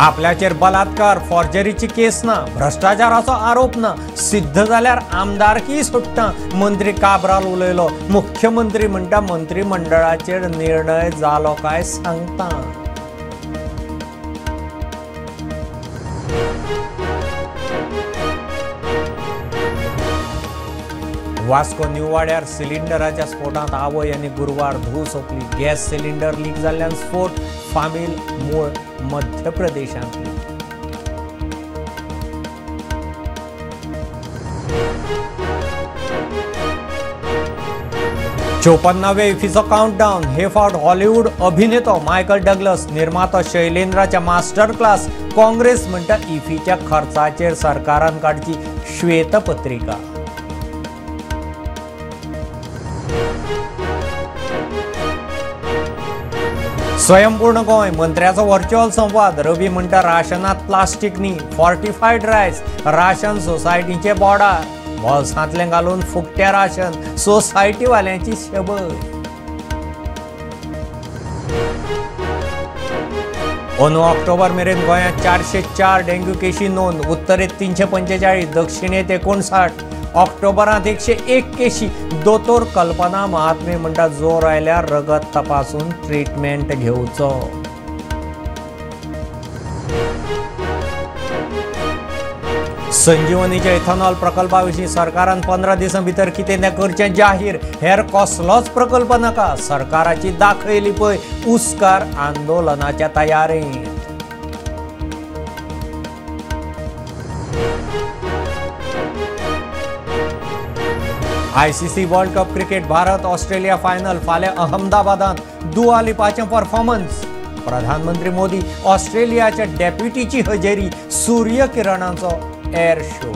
आपल्याचेर बलात्कार फॉर्जरीची केस ना भ्रष्टाचाराचो आरोप ना सिद्ध जाल्यार आमदारकी सुट्टा मंत्री काब्राल उलयलो। मुख्यमंत्री म्हणटा मंत्रिमंडळाचेर निर्णय जालो काय सांगता। वास्को न्यू वाड्यार सिलिंडराच्या स्फोटात आवय आनी गुरुवार धूव सोंपली। गॅस सिलिंडर लीक जाल्ल्यान स्फोट फामील मूळ मध्य प्रदेशांतली। 54वे इफ्फीचो काउंटडाऊन हे फावट हॉलिवूड अभिनेतो मायकल डगलस निर्मातो शैलेंद्राच्या मास्टर क्लास। काँग्रेस म्हणटा इफ्फीच्या खर्चाचेर सरकारान काडची श्वेतपत्रिका। स्वयंपूर्ण गोंय मंत्र्याचो व्हर्च्युअल संवाद। रवी म्हणटा राशनात प्लास्टिक न्ही फॉर्टिफायड रायस। राशन सोसायटीचे बोर्डार भोलसांतले घालून फुकट्या राशन सोसायटी वाल्यांची शबय। अंदू ऑक्टोबर मेरेन गोंयांत 404 डेंग्यू केशी नोंद। उत्तरेत 345, दक्षिणेत 59। ऑक्टोबरांत 101 केशी। दोतोर कल्पना महात्मे म्हणटा जोर आयल्यार रगत तपासून ट्रीटमेंट घेवचो। संजीवनीच्या इथेनॉल प्रकल्पा विशीं सरकारान 15 दिसां भितर कितें तें करचें जाहीर। हेर कसलोच प्रकल्प नाका सरकाराची दाखयली पळय उस्कार आंदोलनाच्या तयारेंत। ICC world cup cricket Bharat Australia final फाल्यां अहमदाबादात। दुआ लिपाचें परफॉर्मन्स। प्रधानमंत्री मोदी ऑस्ट्रेलियाच्या डेप्युटीची हजेरी। सूर्य किरणांचो एअर शो।